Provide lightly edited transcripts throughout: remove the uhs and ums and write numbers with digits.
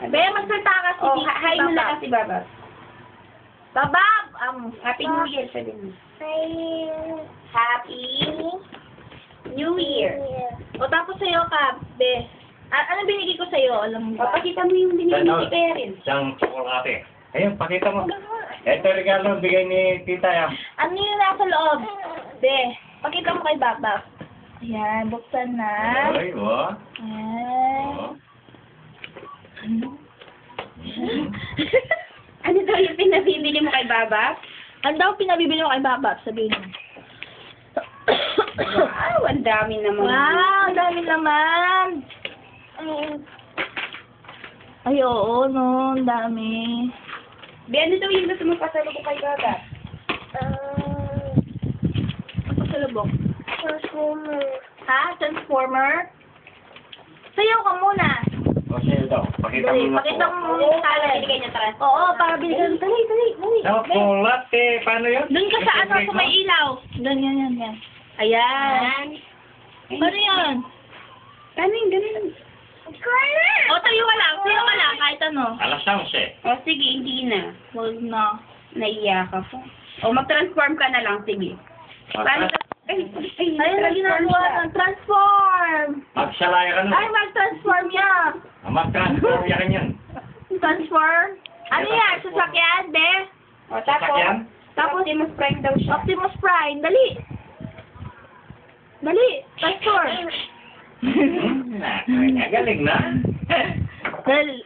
Be, magsalita ka si Oh, hi mo na kasi, Babab. Babab! Happy New Year, sabi mo. Happy New Year. O tapos sa'yo ka, Be. Ano binigay ko sa'yo? Alam mo ba? Papakita mo yung binigay ni Tita Erin. Isang tsokolate. Ayun, pakita mo. Ito regalo bigay ni Tita yan. Ano yung nasa loob? Be, pakita mo kay Babab. Ayan, buksan na. Ay, oh. Ayan. Ano daw yung pinabibili mo kay Babab? Ano daw pinabibili mo kay Babab? Sabihin mo. Wow, ang dami naman. Wow, ang dami naman. Ay, oo, no, ang dami. Be, ano daw yung gusto mo pasalubong kay Babab? Ano sa lubok? Ha? Transformer? Sayaw ka muna. O, sa'yo daw. Pakita mo Dali, na pakita po. mo yung Kala talent. binigay niya taras. Oo, para binigyan. Dali, dali, dali. Tsokolate. Paano yun? Doon ka sa ano, sa may ilaw. Doon, yan. Ayan. Ano yan? Kanin, ganun. O, tayo ka lang. Tayo ka lang, kahit ano. Alas 11. O, sige, hindi na. Huwag na. Naiya ka po. O, mag-transform ka na lang, sige. Paano ka? Ayun na ginagawa ng transform. Magsalaya ka Ay, nun. mag-transform yan. Mag-transform yan yan. Transform? Ano yan? Sasakyan, be? O, tapos, Sasakyan? tapos, Optimus Prime daw siya. Optimus Prime, dali. Dali, transform. Galing na. Dali.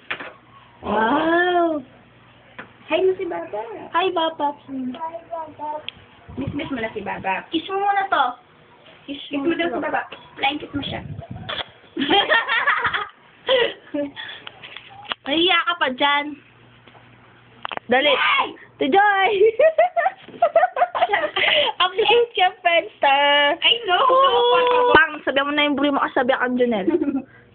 Wow. Hi mo si Baba. Hi, Babab. Miss mo na si Baba. Kiss mo muna to. Kiss mo daw si Baba. Flying kiss mo siya. Nahiya ka pa dyan. Dali. To Joy. Upload ka, Friendster. I know. Pang, sabihan mo na yung buli mo kasabi ang Junel.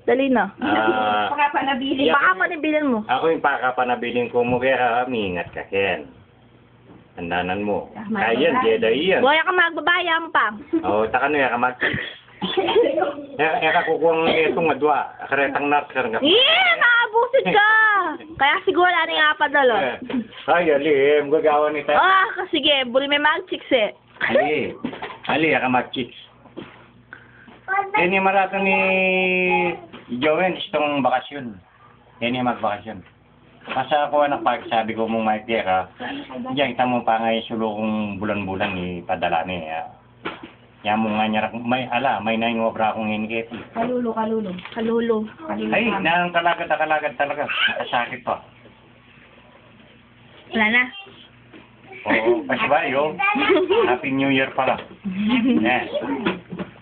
Dali na. Baka pa nabili. Yeah. Baka panibilin mo. Ako yung pakapanabiling ko mo kaya mingat ka, Ken. Tandanan mo. Kaya yan, iyan. Boya ka magbabayang pa. O, taka na yan, kamag. Kukuha ng itong adwa. Karetang nat, karang Yeah, naabusit ka. Kaya siguro ano yung apadalo. Ay, ali, magagawa ni tayo. Sige, buli may mag-chicks eh. Ali, kamag-chicks. Yan yung marato ni Jowen, itong bakasyon. Yan yung magbakasyon. Masa ako anak pag sabi ko mong may tira, diyan kita mo pa nga yung sulo kong bulan-bulan ipadala niya. Yan mo nga niya, may naingobra akong hinikit. Kalulo. Ay, nang kalagad talaga. Nakasakit pa. Wala na. Oo, pasibayo. Happy New Year pala. Yan.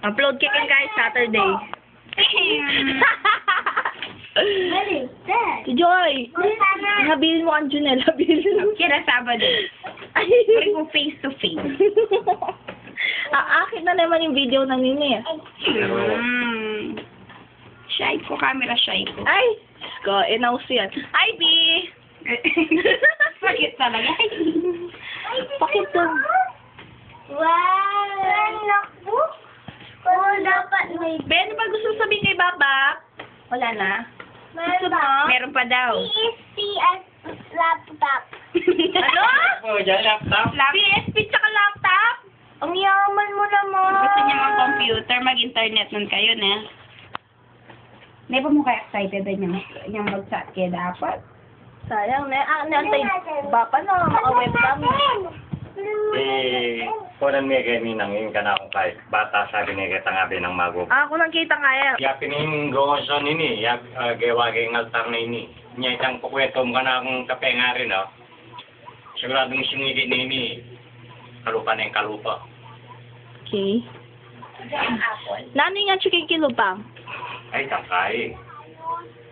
Upload kicking guys Saturday. Si Joy! Nabilin mo ang Junel. Nabilin mo. Kira Sabado. Pari ko face to face. Akin na naman yung video na nini. Shy ko, camera shy ko. Ay! Ko, inauso yan. Ay, B! Bakit talaga? Bakit daw? Wow! Oh, dapat may... Ben, ano ba gusto mo sabihin kay Baba? Wala na. Gusto mo? Meron pa daw. PSPS laptop. Ano? Oh, dyan laptop. PSP tsaka laptop? Ang yaman mo naman. Gusto niya mag-computer, mag-internet nun kayo na. Hindi pa mo kaya excited na niyang mag-chat kaya dapat? Sayang na. Naantay. Bapa na, maka-webcam. Kunan niya kayo ninang yung kanakong kahit bata sabi niya kita nga ng mago. Ako nang kita kaya. Ya pining gawon ini, ya gawa kay altar na ini. Nya itang kukwento mo ka na akong kape nga rin, oh. Siguradong sinigit ni ini. Kalupa na yung kalupa. Okay. Nano nga chicken kilo pa? Ay, takay.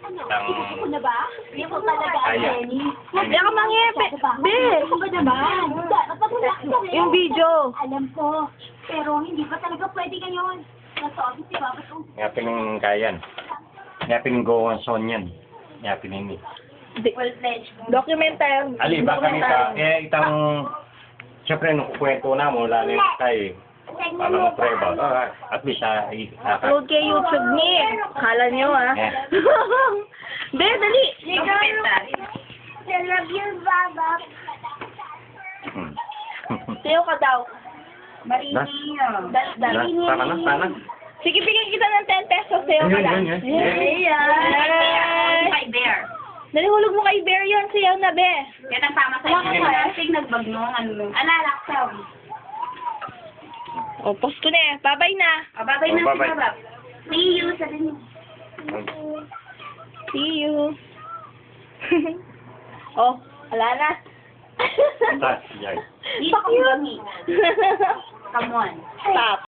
Tang... Ano ba? Hindi ko talaga Kaya. Hindi ako mangyepe. Be! Ano ba naman? Napagulak ka rin. Yung video. Alam ko. Pero hindi pa talaga pwede ngayon. Nasa office si Baba. Nga pining kayan. Nga pining gawon son yan. Nga pining Documentary. Ali, baka nita, itang... Siyempre, nung kwento na mo, lalo yung kay... Alam mo, preba. At least, Upload kay YouTube ni. Kala niyo, ah. Yeah. Be, dali. love you, Baba. Hmm. Sayo ka daw. Marini. Sana. Sige, bigyan kita ng 10 pesos. Sayo ka lang. Yun. Ayan. Kay Bear. Nalihulog mo kay Bear yun. Sayaw na, be. Yan ang tama sa Wala ka inyo. pa. Sig nagbagno. Ano? Alalaksaw. O, post ko na eh. Bye-bye na. Babay na si Bye-bye. Baba. See you. Sabi niyo. See you. Oh, wala na. Basta, yay. Dito ko kami. Come on. Stop.